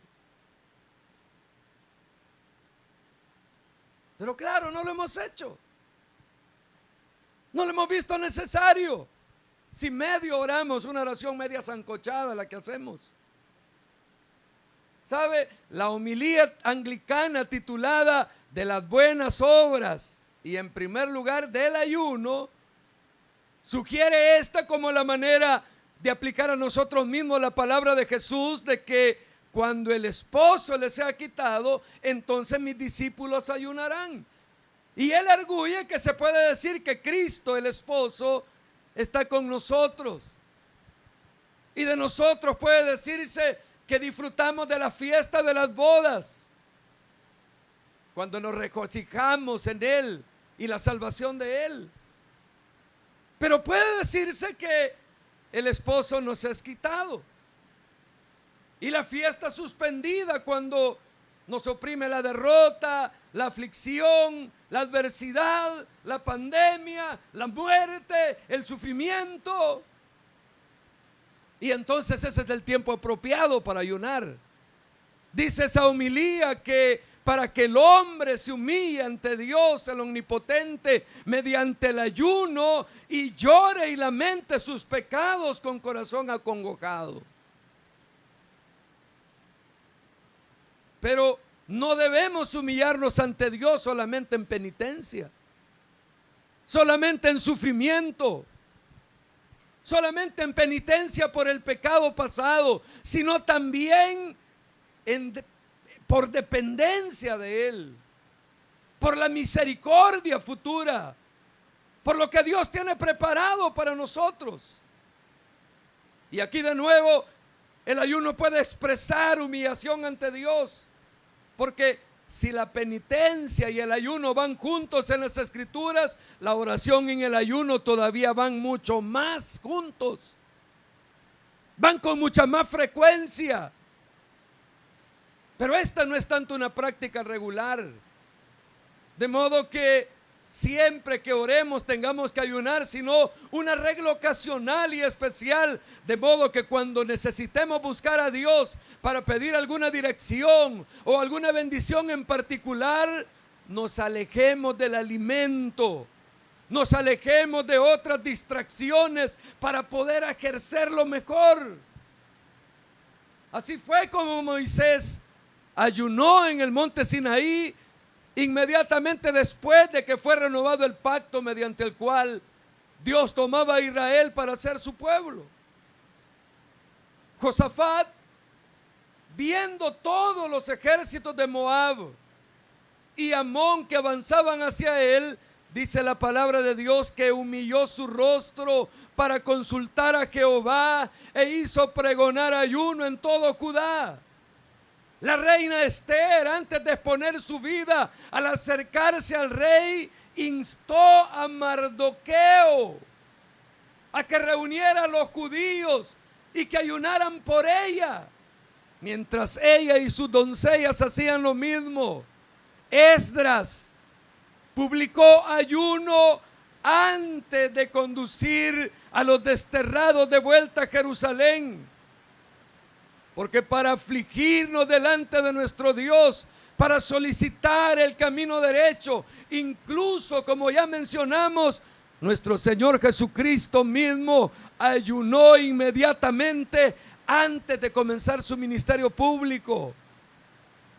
Pero claro, no lo hemos hecho. No lo hemos visto necesario. Si medio oramos, una oración media sancochada la que hacemos. ¿Sabe? La homilía anglicana titulada de las buenas obras y en primer lugar del ayuno, sugiere esta como la manera de aplicar a nosotros mismos la palabra de Jesús de que cuando el esposo les sea quitado, entonces mis discípulos ayunarán. Y él arguye que se puede decir que Cristo, el esposo, está con nosotros. Y de nosotros puede decirse que disfrutamos de la fiesta de las bodas, cuando nos regocijamos en Él y la salvación de Él. Pero puede decirse que el esposo nos es quitado y la fiesta suspendida cuando nos oprime la derrota, la aflicción, la adversidad, la pandemia, la muerte, el sufrimiento. Y entonces ese es el tiempo apropiado para ayunar. Dice esa homilía que para que el hombre se humille ante Dios, el omnipotente, mediante el ayuno, y llore y lamente sus pecados con corazón acongojado. Pero no debemos humillarnos ante Dios solamente en penitencia, solamente en sufrimiento, solamente en penitencia por el pecado pasado, sino también por dependencia de Él, por la misericordia futura, por lo que Dios tiene preparado para nosotros. Y aquí de nuevo el ayuno puede expresar humillación ante Dios, porque si la penitencia y el ayuno van juntos en las Escrituras, la oración y el ayuno todavía van mucho más juntos. Van con mucha más frecuencia. Pero esta no es tanto una práctica regular. De modo que siempre que oremos tengamos que ayunar, sino un arreglo ocasional y especial, de modo que cuando necesitemos buscar a Dios para pedir alguna dirección o alguna bendición en particular, nos alejemos del alimento, nos alejemos de otras distracciones para poder ejercerlo mejor. Así fue como Moisés ayunó en el monte Sinaí inmediatamente después de que fue renovado el pacto mediante el cual Dios tomaba a Israel para ser su pueblo. Josafat, viendo todos los ejércitos de Moab y Amón que avanzaban hacia él, dice la palabra de Dios que humilló su rostro para consultar a Jehová e hizo pregonar ayuno en todo Judá. La reina Esther, antes de exponer su vida al acercarse al rey, instó a Mardoqueo a que reuniera a los judíos y que ayunaran por ella, mientras ella y sus doncellas hacían lo mismo. Esdras publicó ayuno antes de conducir a los desterrados de vuelta a Jerusalén. Porque para afligirnos delante de nuestro Dios, para solicitar el camino derecho, incluso como ya mencionamos, nuestro Señor Jesucristo mismo ayunó inmediatamente antes de comenzar su ministerio público.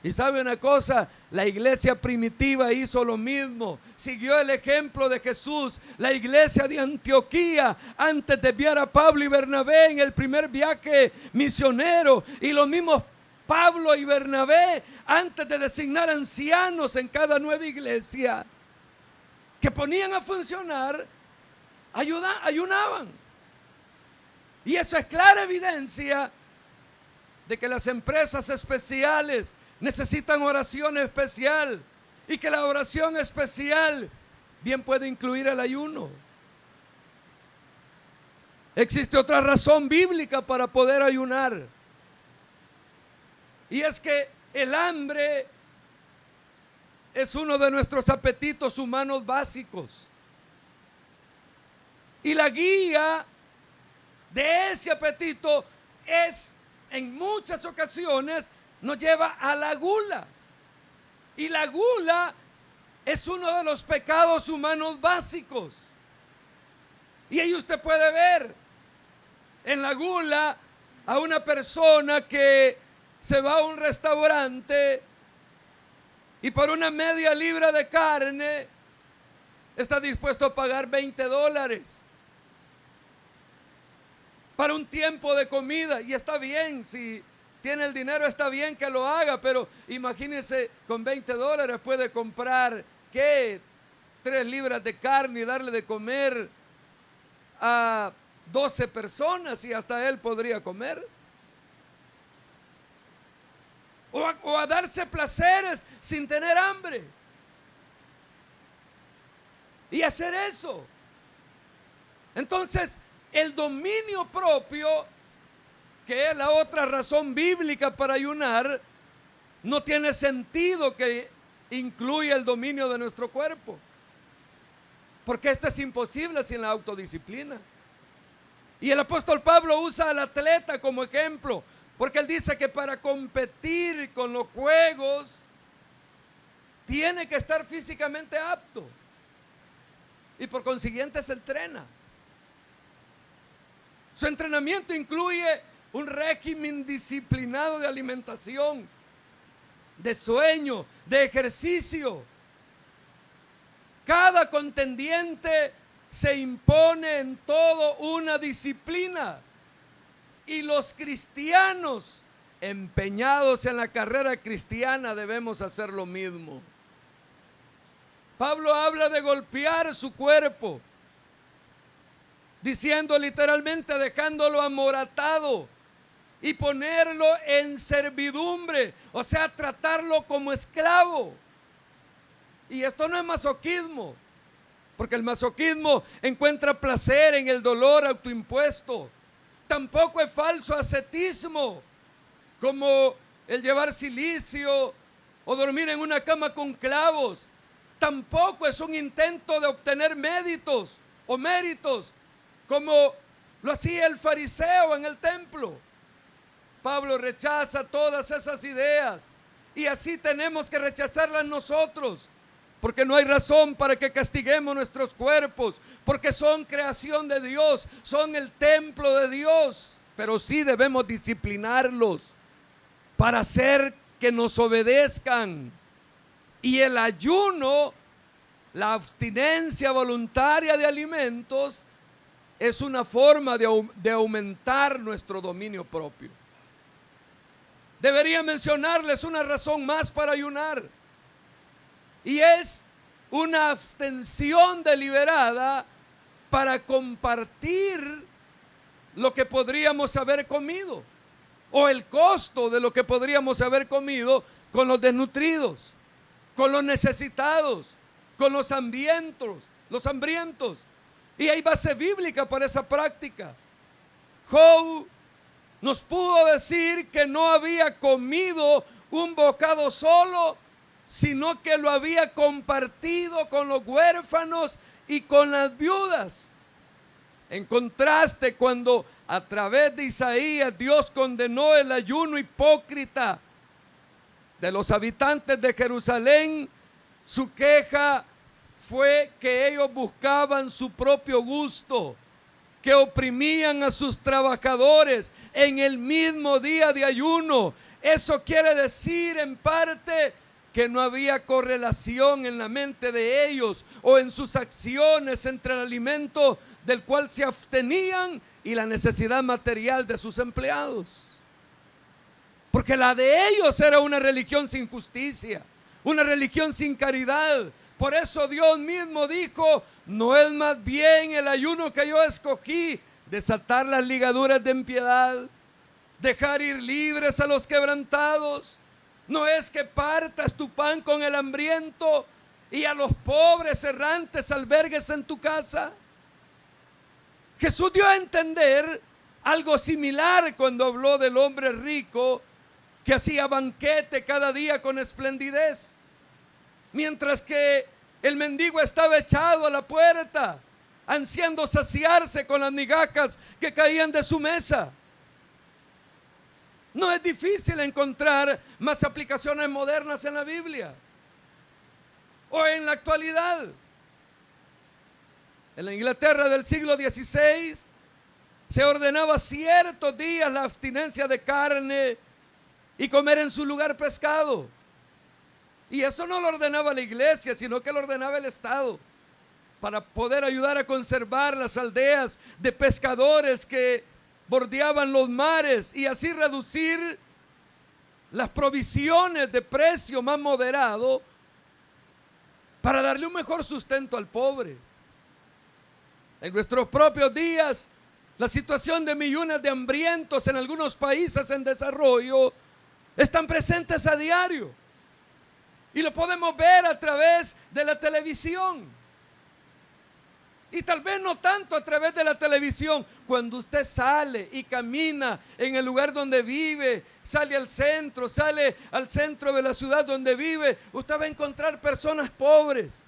Y sabe una cosa, la iglesia primitiva hizo lo mismo, siguió el ejemplo de Jesús. La iglesia de Antioquía, antes de enviar a Pablo y Bernabé en el primer viaje misionero, y los mismos Pablo y Bernabé, antes de designar ancianos en cada nueva iglesia, que ponían a funcionar, ayunaban. Y eso es clara evidencia de que las empresas especiales necesitan oración especial y que la oración especial bien puede incluir el ayuno. Existe otra razón bíblica para poder ayunar, y es que el hambre es uno de nuestros apetitos humanos básicos, y la guía de ese apetito es, en muchas ocasiones, nos lleva a la gula. Y la gula es uno de los pecados humanos básicos. Y ahí usted puede ver en la gula a una persona que se va a un restaurante y por una media libra de carne está dispuesto a pagar $20 para un tiempo de comida. Y está bien, si tiene el dinero está bien que lo haga, pero imagínense, con $20 puede comprar, ¿qué? 3 libras de carne y darle de comer a 12 personas, y hasta él podría comer. O a darse placeres sin tener hambre. Y hacer eso. Entonces, el dominio propio, que es la otra razón bíblica para ayunar, no tiene sentido que incluya el dominio de nuestro cuerpo, porque esto es imposible sin la autodisciplina. Y el apóstol Pablo usa al atleta como ejemplo, porque él dice que para competir con los juegos tiene que estar físicamente apto, y por consiguiente se entrena. Su entrenamiento incluye un régimen disciplinado de alimentación, de sueño, de ejercicio. Cada contendiente se impone en todo una disciplina, y los cristianos empeñados en la carrera cristiana debemos hacer lo mismo. Pablo habla de golpear su cuerpo, diciendo literalmente dejándolo amoratado y ponerlo en servidumbre, o sea, tratarlo como esclavo. Y esto no es masoquismo, porque el masoquismo encuentra placer en el dolor autoimpuesto. Tampoco es falso ascetismo, como el llevar cilicio o dormir en una cama con clavos. Tampoco es un intento de obtener méritos, como lo hacía el fariseo en el templo. Pablo rechaza todas esas ideas, y así tenemos que rechazarlas nosotros, porque no hay razón para que castiguemos nuestros cuerpos, porque son creación de Dios, son el templo de Dios, pero sí debemos disciplinarlos para hacer que nos obedezcan. Y el ayuno, la abstinencia voluntaria de alimentos, es una forma de aumentar nuestro dominio propio. Debería mencionarles una razón más para ayunar, y es una abstención deliberada para compartir lo que podríamos haber comido, o el costo de lo que podríamos haber comido, con los desnutridos, con los necesitados, con los hambrientos. Y hay base bíblica para esa práctica. Job nos pudo decir que no había comido un bocado solo, sino que lo había compartido con los huérfanos y con las viudas. En contraste, cuando a través de Isaías Dios condenó el ayuno hipócrita de los habitantes de Jerusalén, su queja fue que ellos buscaban su propio gusto, que oprimían a sus trabajadores en el mismo día de ayuno. Eso quiere decir en parte que no había correlación en la mente de ellos o en sus acciones entre el alimento del cual se abstenían y la necesidad material de sus empleados. Porque la de ellos era una religión sin justicia, una religión sin caridad. Por eso Dios mismo dijo: no es más bien el ayuno que yo escogí desatar las ligaduras de impiedad, dejar ir libres a los quebrantados. No es que partas tu pan con el hambriento y a los pobres errantes albergues en tu casa. Jesús dio a entender algo similar cuando habló del hombre rico que hacía banquete cada día con esplendidez, mientras que el mendigo estaba echado a la puerta, ansiando saciarse con las migajas que caían de su mesa. No es difícil encontrar más aplicaciones modernas en la Biblia o en la actualidad. En la Inglaterra del siglo XVI se ordenaba ciertos días la abstinencia de carne y comer en su lugar pescado. Y eso no lo ordenaba la iglesia, sino que lo ordenaba el Estado, para poder ayudar a conservar las aldeas de pescadores que bordeaban los mares y así reducir las provisiones de precio más moderado para darle un mejor sustento al pobre. En nuestros propios días, la situación de millones de hambrientos en algunos países en desarrollo están presentes a diario. Y lo podemos ver a través de la televisión. Y tal vez no tanto a través de la televisión. Cuando usted sale y camina en el lugar donde vive, sale al centro de la ciudad donde vive, usted va a encontrar personas pobres.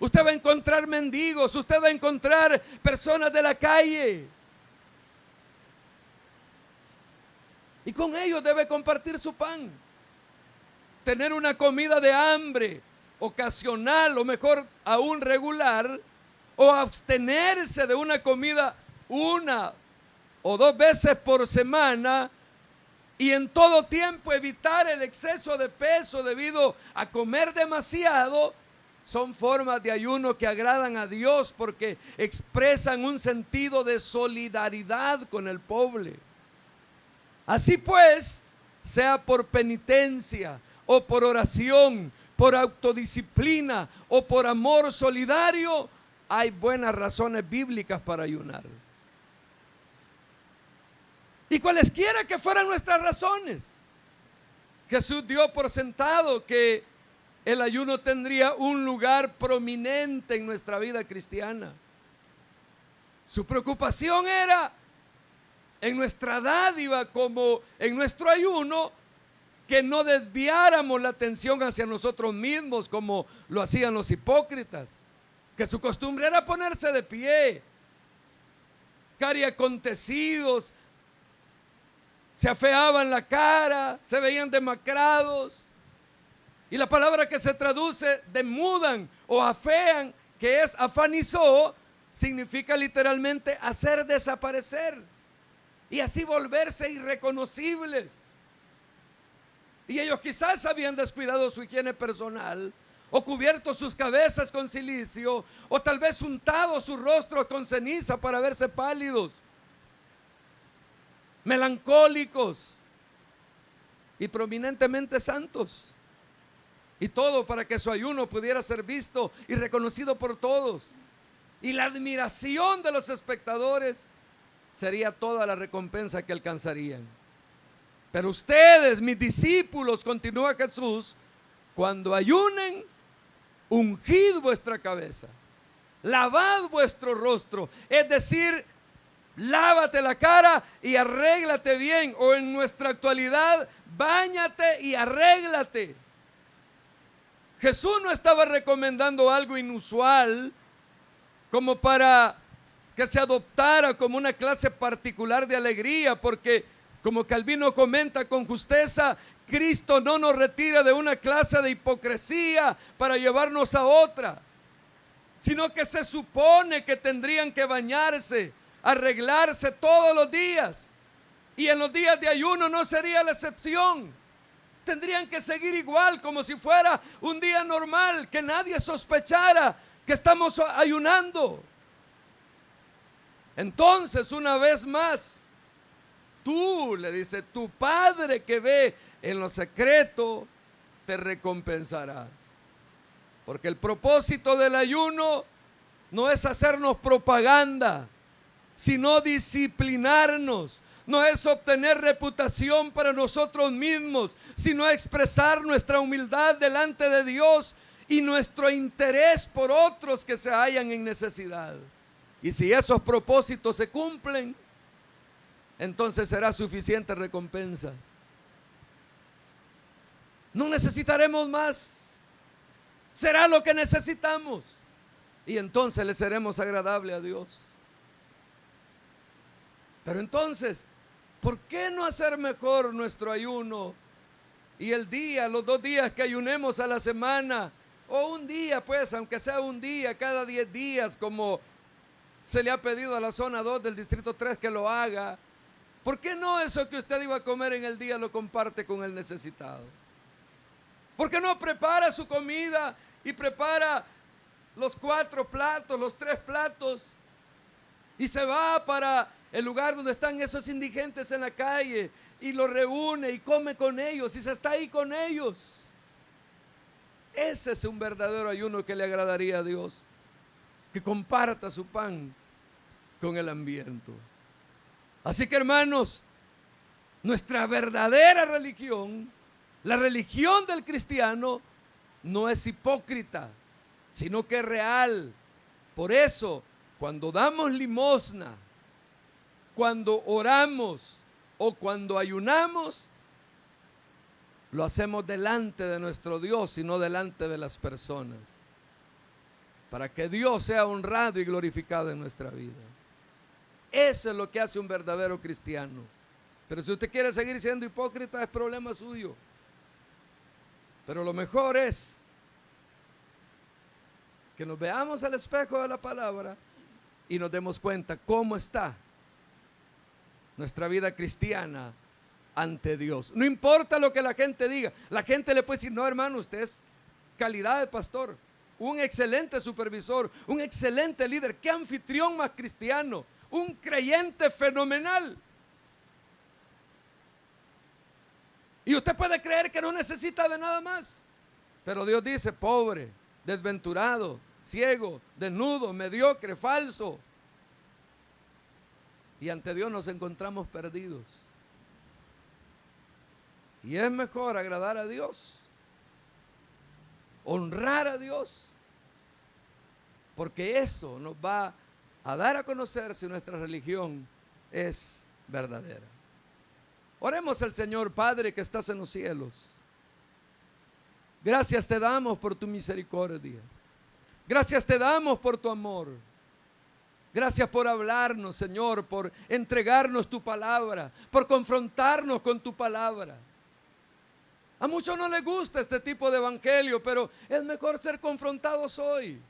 Usted va a encontrar mendigos, usted va a encontrar personas de la calle. Y con ellos debe compartir su pan. Tener una comida de hambre ocasional o mejor aún regular, o abstenerse de una comida 1 o 2 veces por semana y en todo tiempo evitar el exceso de peso debido a comer demasiado, son formas de ayuno que agradan a Dios porque expresan un sentido de solidaridad con el pobre. Así pues, sea por penitencia o por oración, por autodisciplina o por amor solidario, hay buenas razones bíblicas para ayunar. Y cualesquiera que fueran nuestras razones, Jesús dio por sentado que el ayuno tendría un lugar prominente en nuestra vida cristiana. Su preocupación era, en nuestra dádiva como en nuestro ayuno, que no desviáramos la atención hacia nosotros mismos como lo hacían los hipócritas, que su costumbre era ponerse de pie, cari acontecidos, se afeaban la cara, se veían demacrados. Y la palabra que se traduce demudan o afean, que es afanizó, significa literalmente hacer desaparecer y así volverse irreconocibles. Y ellos quizás habían descuidado su higiene personal, o cubierto sus cabezas con cilicio, o tal vez untado su rostro con ceniza para verse pálidos, melancólicos y prominentemente santos. Y todo para que su ayuno pudiera ser visto y reconocido por todos. Y la admiración de los espectadores sería toda la recompensa que alcanzarían. Pero ustedes, mis discípulos, continúa Jesús, cuando ayunen, ungid vuestra cabeza, lavad vuestro rostro, es decir, lávate la cara y arréglate bien, o en nuestra actualidad, báñate y arréglate. Jesús no estaba recomendando algo inusual como para que se adoptara como una clase particular de alegría, porque como Calvino comenta con justeza, Cristo no nos retira de una clase de hipocresía para llevarnos a otra, sino que se supone que tendrían que bañarse, arreglarse todos los días, y en los días de ayuno no sería la excepción. Tendrían que seguir igual, como si fuera un día normal, que nadie sospechara que estamos ayunando. Entonces, una vez más, tú, le dice, tu Padre que ve en lo secreto, te recompensará. Porque el propósito del ayuno no es hacernos propaganda, sino disciplinarnos. No es obtener reputación para nosotros mismos, sino expresar nuestra humildad delante de Dios y nuestro interés por otros que se hallan en necesidad. Y si esos propósitos se cumplen, entonces será suficiente recompensa. No necesitaremos más. Será lo que necesitamos. Y entonces le seremos agradable a Dios. Pero entonces, ¿por qué no hacer mejor nuestro ayuno? Y el día, los 2 días que ayunemos a la semana, o un día pues, aunque sea un día cada 10 días, como se le ha pedido a la zona 2 del distrito 3 que lo haga. ¿Por qué no eso que usted iba a comer en el día lo comparte con el necesitado? ¿Por qué no prepara su comida y prepara los 4 platos, los 3 platos y se va para el lugar donde están esos indigentes en la calle y los reúne y come con ellos y se está ahí con ellos? Ese es un verdadero ayuno que le agradaría a Dios, que comparta su pan con el hambriento. Así que, hermanos, nuestra verdadera religión, la religión del cristiano, no es hipócrita, sino que es real. Por eso, cuando damos limosna, cuando oramos o cuando ayunamos, lo hacemos delante de nuestro Dios y no delante de las personas, para que Dios sea honrado y glorificado en nuestra vida. Eso es lo que hace un verdadero cristiano. Pero si usted quiere seguir siendo hipócrita, es problema suyo. Pero lo mejor es que nos veamos al espejo de la palabra y nos demos cuenta cómo está nuestra vida cristiana ante Dios. No importa lo que la gente diga. La gente le puede decir: no, hermano, usted es calidad de pastor, un excelente supervisor, un excelente líder, qué anfitrión más cristiano, un creyente fenomenal. Y usted puede creer que no necesita de nada más. Pero Dios dice: pobre, desventurado, ciego, desnudo, mediocre, falso. Y ante Dios nos encontramos perdidos. Y es mejor agradar a Dios, honrar a Dios, porque eso nos va a dar a conocer si nuestra religión es verdadera. Oremos al Señor. Padre que estás en los cielos, gracias te damos por tu misericordia. Gracias te damos por tu amor. Gracias por hablarnos, Señor, por entregarnos tu palabra, por confrontarnos con tu palabra. A muchos no les gusta este tipo de evangelio, pero es mejor ser confrontados hoy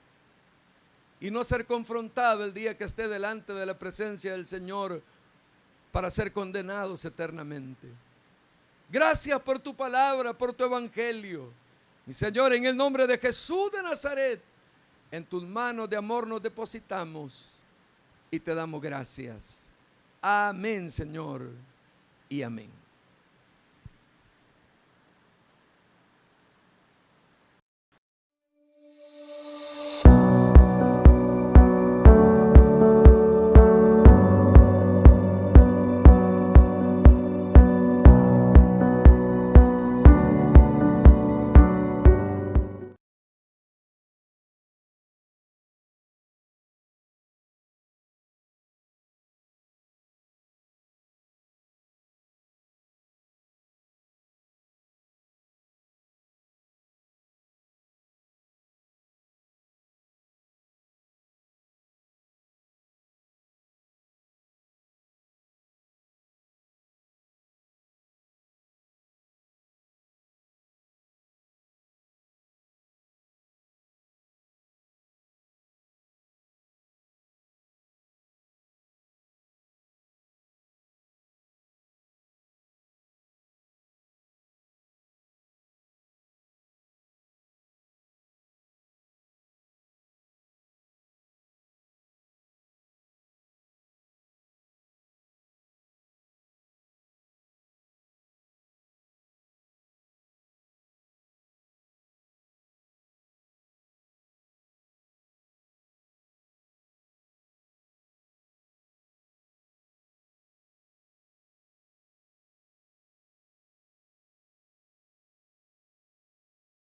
y no ser confrontado el día que esté delante de la presencia del Señor para ser condenados eternamente. Gracias por tu palabra, por tu evangelio. Mi Señor, en el nombre de Jesús de Nazaret, en tus manos de amor nos depositamos y te damos gracias. Amén, Señor, y amén.